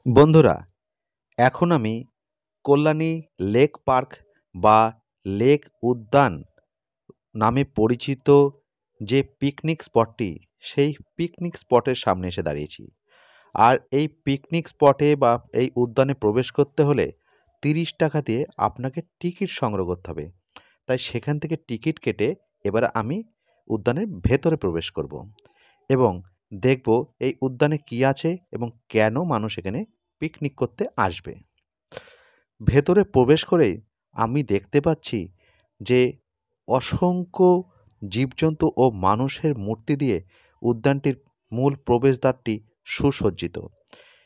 বন্ধুরা, এখন আমি কল্যাণী লেক পার্ক বা লেক উদ্যান নামে পরিচিত যে পিকনিক স্পটটি, সেই পিকনিক স্পটের সামনে এসে দাঁড়িয়েছি। আর এই পিকনিক স্পটে বা এই উদ্যানে প্রবেশ করতে হলে ৩০ টাকা দিয়ে আপনাকে টিকিট সংগ্রহ করতে হবে। তাই সেখান থেকে টিকিট কেটে এবারে আমি উদ্যানের ভেতরে প্রবেশ করব এবং দেখব এই উদ্যানে কী আছে এবং কেন মানুষ এখানে পিকনিক করতে আসবে। ভেতরে প্রবেশ করেই আমি দেখতে পাচ্ছি যে অসংখ্য জীবজন্তু ও মানুষের মূর্তি দিয়ে উদ্যানটির মূল প্রবেশদ্বারটি সুসজ্জিত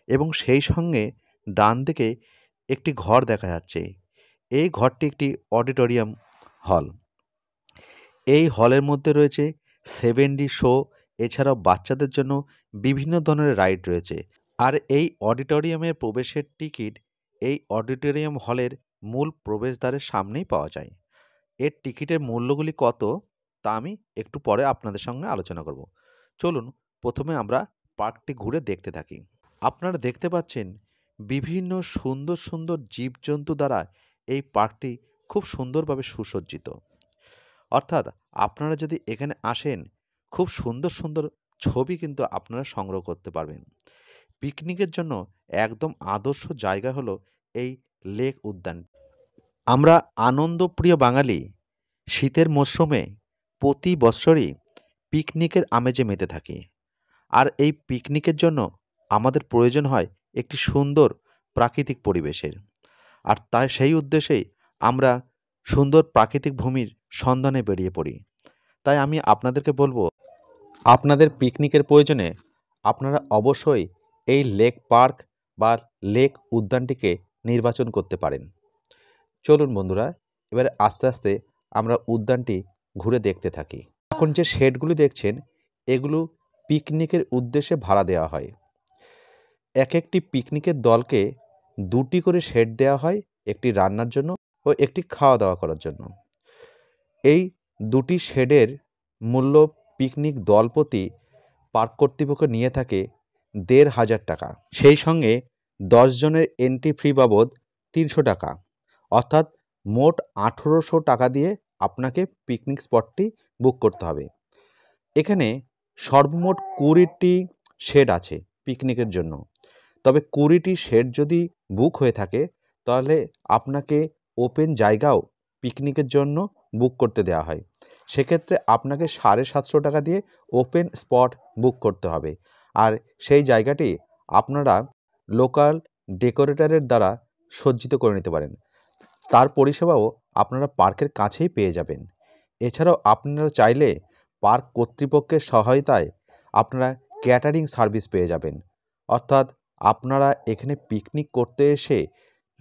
এবং সেই সঙ্গে ডান দিকে একটি ঘর দেখা যাচ্ছে। এই ঘরটি একটি অডিটোরিয়াম হল। এই হলের মধ্যে রয়েছে 7D শো, এছাড়াও বাচ্চাদের জন্য বিভিন্ন ধরনের রাইড রয়েছে। আর এই অডিটোরিয়ামের প্রবেশের টিকিট এই অডিটোরিয়াম হলের মূল প্রবেশদ্বারের সামনেই পাওয়া যায়। এর টিকিটের মূল্যগুলি কত তা আমি একটু পরে আপনাদের সঙ্গে আলোচনা করব। চলুন প্রথমে আমরা পার্কটি ঘুরে দেখতে থাকি। আপনারা দেখতে পাচ্ছেন বিভিন্ন সুন্দর সুন্দর জীবজন্তু দ্বারা এই পার্কটি খুব সুন্দরভাবে সুসজ্জিত। অর্থাৎ আপনারা যদি এখানে আসেন, খুব সুন্দর সুন্দর ছবি কিন্তু আপনারা সংগ্রহ করতে পারবেন। পিকনিকের জন্য একদম আদর্শ জায়গা হলো এই লেক উদ্যান। আমরা আনন্দপ্রিয় বাঙালি শীতের মরশুমে প্রতি বৎসরই পিকনিকের আমেজে মেতে থাকি। আর এই পিকনিকের জন্য আমাদের প্রয়োজন হয় একটি সুন্দর প্রাকৃতিক পরিবেশের। আর তাই সেই উদ্দেশ্যেই আমরা সুন্দর প্রাকৃতিক ভূমির সন্ধানে বেরিয়ে পড়ি। তাই আমি আপনাদেরকে বলবো, আপনাদের পিকনিকের প্রয়োজনে আপনারা অবশ্যই এই লেক পার্ক বা লেক উদ্যানটিকে নির্বাচন করতে পারেন। চলুন বন্ধুরা, এবারে আস্তে আস্তে আমরা উদ্যানটি ঘুরে দেখতে থাকি। এখন যে শেডগুলি দেখছেন, এগুলো পিকনিকের উদ্দেশ্যে ভাড়া দেওয়া হয়। এক একটি পিকনিকের দলকে 2টি করে শেড দেওয়া হয়, একটি রান্নার জন্য ও একটি খাওয়া দাওয়া করার জন্য। এই 2টি শেডের মূল্য পিকনিক দল প্রতি পার্ক কর্তৃপক্ষ নিয়ে থাকে ১,৫০০ টাকা। সেই সঙ্গে 10 জনের এন্ট্রি ফি বাবদ 300 টাকা, অর্থাৎ মোট ১৮০০ টাকা দিয়ে আপনাকে পিকনিক স্পটটি বুক করতে হবে। এখানে সর্বমোট 20টি শেড আছে পিকনিকের জন্য। তবে 20টি শেড যদি বুক হয়ে থাকে, তাহলে আপনাকে ওপেন জায়গাও পিকনিকের জন্য বুক করতে দেওয়া হয়। সেক্ষেত্রে আপনাকে ৭৫০ টাকা দিয়ে ওপেন স্পট বুক করতে হবে। আর সেই জায়গাটি আপনারা লোকাল ডেকোরেটরের দ্বারা সজ্জিত করে নিতে পারেন। তার পরিষেবাও আপনারা পার্কের কাছেই পেয়ে যাবেন। এছাড়াও আপনারা চাইলে পার্ক কর্তৃপক্ষের সহায়তায় আপনারা ক্যাটারিং সার্ভিস পেয়ে যাবেন। অর্থাৎ আপনারা এখানে পিকনিক করতে এসে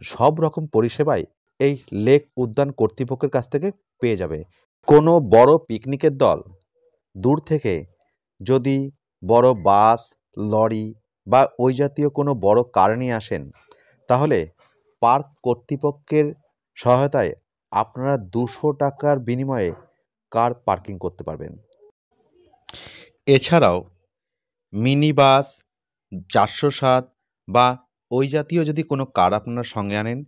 সব রকম পরিষেবাই এই লেক উদ্যান কর্তৃপক্ষের কাছ থেকে পেয়ে যাবে। কোনো বড় পিকনিকের দল দূর থেকে যদি বড় বাস, লরি বা ওই জাতীয় কোনো বড় কার নিয়ে আসেন, তাহলে পার্ক কর্তৃপক্ষের সহায়তায় আপনারা 200 টাকার বিনিময়ে কার পার্কিং করতে পারবেন। এছাড়াও মিনি বাস, 407 বা ওই জাতীয় যদি কোনো কার আপনারা সঙ্গে আনেন,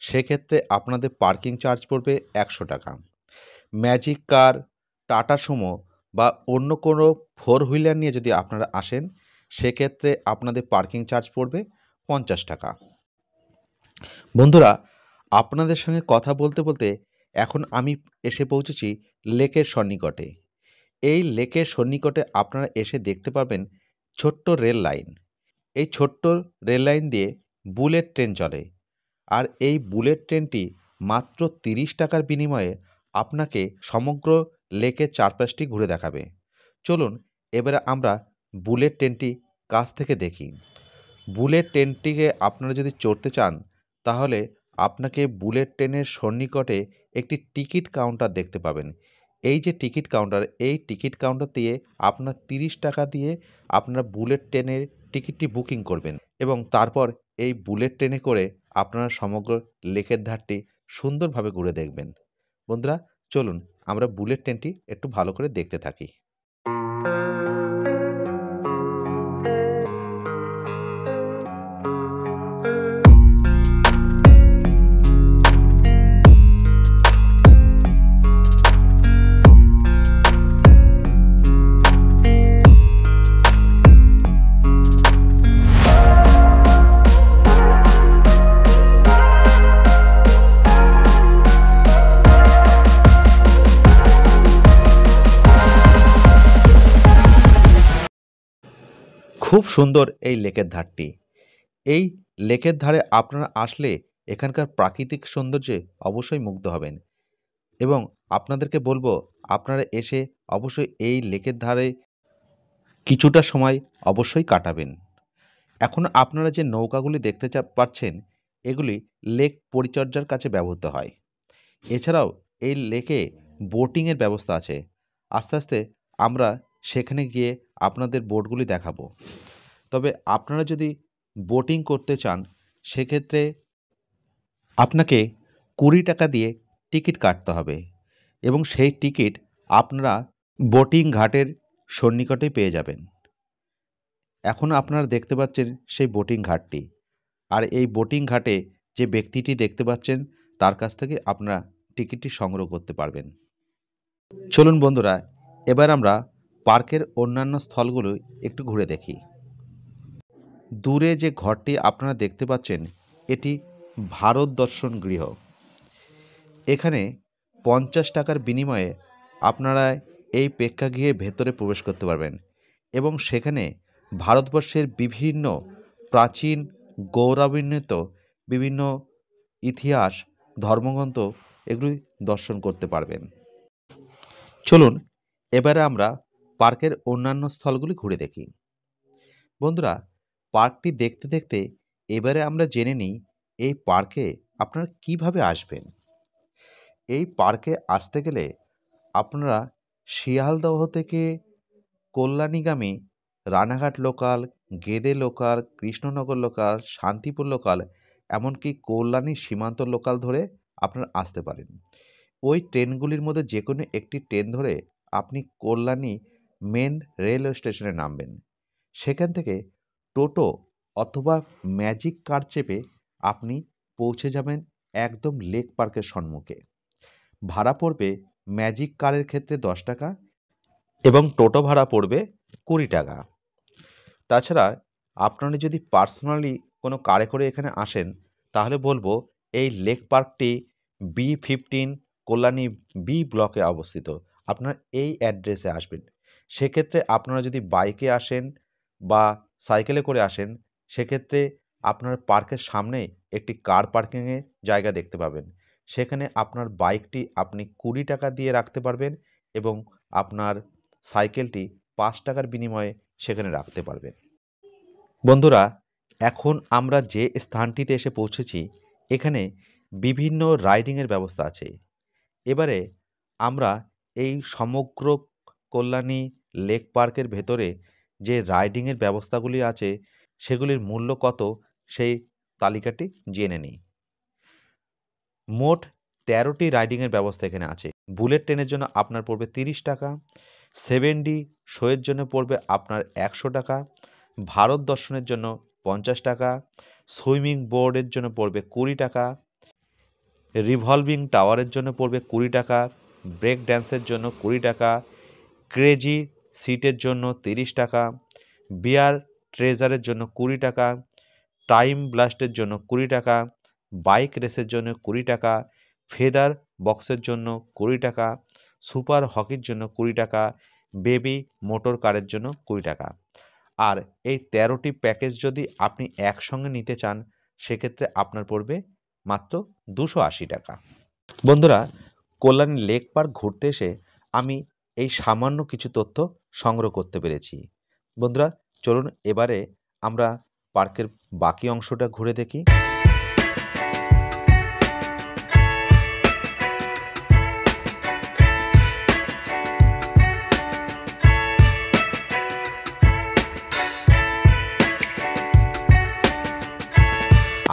সেক্ষেত্রে আপনাদের পার্কিং চার্জ পড়বে 100 টাকা। ম্যাজিক কার, টাটা সুমো বা অন্য কোনো 4 হুইলার নিয়ে যদি আপনারা আসেন, সেক্ষেত্রে আপনাদের পার্কিং চার্জ পড়বে 50 টাকা। বন্ধুরা, আপনাদের সঙ্গে কথা বলতে বলতে এখন আমি এসে পৌঁছেছি লেকের সন্নিকটে। এই লেকের সন্নিকটে আপনারা এসে দেখতে পাবেন ছোট্ট রেল লাইন। এই ছোট্ট রেল লাইন দিয়ে বুলেট ট্রেন চলে। আর এই বুলেট ট্রেনটি মাত্র 30 টাকার বিনিময়ে আপনাকে সমগ্র লেকের চারপাশটি ঘুরে দেখাবে। চলুন এবারে আমরা বুলেট ট্রেনটি কাছ থেকে দেখি। বুলেট ট্রেনটিকে আপনারা যদি চড়তে চান, তাহলে আপনাকে বুলেট ট্রেনের সন্নিকটে একটি টিকিট কাউন্টার দেখতে পাবেন। এই যে টিকিট কাউন্টার, এই টিকিট কাউন্টার দিয়ে আপনার 30 টাকা দিয়ে আপনারা বুলেট ট্রেনের টিকিটটি বুকিং করবেন এবং তারপর এই বুলেট ট্রেনে করে আপনারা সমগ্র লেকের ধারটি সুন্দরভাবে ঘুরে দেখবেন। বন্ধুরা, চলুন আমরা বুলেট ট্রেনটি একটু ভালো করে দেখতে থাকি। খুব সুন্দর এই লেকের ধারটি। এই লেকের ধারে আপনারা আসলে এখানকার প্রাকৃতিক সৌন্দর্যে অবশ্যই মুগ্ধ হবেন এবং আপনাদেরকে বলব আপনারা এসে অবশ্যই এই লেকের ধারে কিছুটা সময় অবশ্যই কাটাবেন। এখন আপনারা যে নৌকাগুলি দেখতে পাচ্ছেন এগুলি লেক পরিচর্যার কাজে ব্যবহৃত হয়। এছাড়াও এই লেকে বোটিংয়ের ব্যবস্থা আছে। আস্তে আস্তে আমরা সেখানে গিয়ে আপনাদের বোটগুলি দেখাবো। তবে আপনারা যদি বোটিং করতে চান সেক্ষেত্রে আপনাকে 20 টাকা দিয়ে টিকিট কাটতে হবে এবং সেই টিকিট আপনারা বোটিং ঘাটের সন্নিকটেই পেয়ে যাবেন। এখন আপনারা দেখতে পাচ্ছেন সেই বোটিং ঘাটটি, আর এই বোটিং ঘাটে যে ব্যক্তিটি দেখতে পাচ্ছেন তার কাছ থেকে আপনারা টিকিটটি সংগ্রহ করতে পারবেন। চলুন বন্ধুরা, এবার আমরা পার্কের অন্যান্য স্থলগুলো একটু ঘুরে দেখি। দূরে যে ঘরটি আপনারা দেখতে পাচ্ছেন এটি ভারত দর্শন গৃহ। এখানে 50 টাকার বিনিময়ে আপনারা এই প্রেক্ষাগৃহের ভেতরে প্রবেশ করতে পারবেন এবং সেখানে ভারতবর্ষের বিভিন্ন প্রাচীন গৌরবান্বিত বিভিন্ন ইতিহাস, ধর্মগ্রন্থ এগুলি দর্শন করতে পারবেন। চলুন এবারে আমরা পার্কের অন্যান্য স্থলগুলি ঘুরে দেখি। বন্ধুরা, পার্কটি দেখতে দেখতে এবারে আমরা জেনে নিই এই পার্কে আপনারা কিভাবে আসবেন। এই পার্কে আসতে গেলে আপনারা শিয়ালদহ থেকে কল্যাণীগামী Ranaghat local, Gede local, Krishnanagar local, Shantipur local, এমনকি কল্যাণী সীমান্ত লোকাল ধরে আপনারা আসতে পারেন। ওই ট্রেনগুলির মধ্যে যে কোনো একটি ট্রেন ধরে আপনি কল্যাণী মেন রেলওয়ে স্টেশনে নামবেন। সেখান থেকে টোটো অথবা ম্যাজিক কার চেপে আপনি পৌঁছে যাবেন একদম লেক পার্কের সম্মুখে। ভাড়া পড়বে ম্যাজিক কারের ক্ষেত্রে 10 টাকা এবং টোটো ভাড়া পড়বে 20 টাকা। তাছাড়া আপনারা যদি পার্সোনালি কোনো কারে করে এখানে আসেন তাহলে বলবো এই লেক পার্কটি B15 কল্যাণী বি ব্লকে অবস্থিত। আপনারা এই অ্যাড্রেসে আসবেন। সেক্ষেত্রে আপনারা যদি বাইকে আসেন বা সাইকেলে করে আসেন সেক্ষেত্রে আপনার পার্কের সামনেই একটি কার পার্কিংয়ের জায়গা দেখতে পাবেন। সেখানে আপনার বাইকটি আপনি 20 টাকা দিয়ে রাখতে পারবেন এবং আপনার সাইকেলটি 5 টাকার বিনিময়ে সেখানে রাখতে পারবেন। বন্ধুরা, এখন আমরা যে স্থানটিতে এসে পৌঁছেছি এখানে বিভিন্ন রাইডিংয়ের ব্যবস্থা আছে। এবারে আমরা এই সমগ্র কল্যাণী লেক পার্কের ভেতরে যে রাইডিংয়ের ব্যবস্থাগুলি আছে সেগুলির মূল্য কত সেই তালিকাটি জেনে নিই। মোট 13টি রাইডিংয়ের ব্যবস্থা এখানে আছে। বুলেট ট্রেনের জন্য আপনার পড়বে 30 টাকা, 7D শোয়ের জন্য পড়বে আপনার 100 টাকা, ভারত দর্শনের জন্য 50 টাকা, সুইমিং বোর্ডের জন্য পড়বে 20 টাকা, রিভলভিং টাওয়ারের জন্য পড়বে 20 টাকা, ব্রেক ড্যান্সের জন্য 20 টাকা, ক্রেজি সিটের জন্য 30 টাকা, বিয়ার ট্রেজারের জন্য 20 টাকা, টাইম ব্লাস্টের জন্য 20 টাকা, বাইক রেসের জন্য 20 টাকা, ফেদার বক্সের জন্য 20 টাকা, সুপার হকির জন্য 20 টাকা, বেবি মোটর কারের জন্য 20 টাকা। আর এই 13টি প্যাকেজ যদি আপনি একসঙ্গে নিতে চান সেক্ষেত্রে আপনার পড়বে মাত্র 280 টাকা। বন্ধুরা, কল্যাণী লেক পার্ক ঘুরতে এসে আমি এই সামান্য কিছু তথ্য সংগ্রহ করতে পেরেছি। বন্ধুরা, চলুন এবারে আমরা পার্কের বাকি অংশটা ঘুরে দেখি।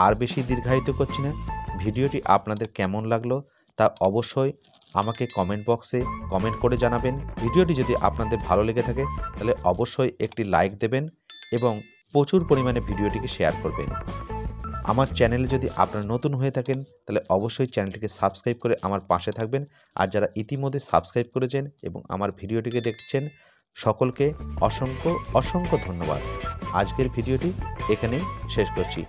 আর বেশি দীর্ঘায়িত করছি না, ভিডিওটি আপনাদের কেমন লাগলো তা অবশ্যই আমাকে কমেন্ট বক্সে কমেন্ট করে জানাবেন। ভিডিওটি যদি আপনাদের ভালো লেগে থাকে তাহলে অবশ্যই একটি লাইক দেবেন এবং প্রচুর পরিমাণে ভিডিওটিকে শেয়ার করবেন। আমার চ্যানেলে যদি আপনারা নতুন হয়ে থাকেন তাহলে অবশ্যই চ্যানেলটিকে সাবস্ক্রাইব করে আমার পাশে থাকবেন। আর যারা ইতিমধ্যে সাবস্ক্রাইব করেছেন এবং আমার ভিডিওটিকে দেখছেন সকলকে অসংখ্য অসংখ্য ধন্যবাদ। আজকের ভিডিওটি এখানেই শেষ করছি।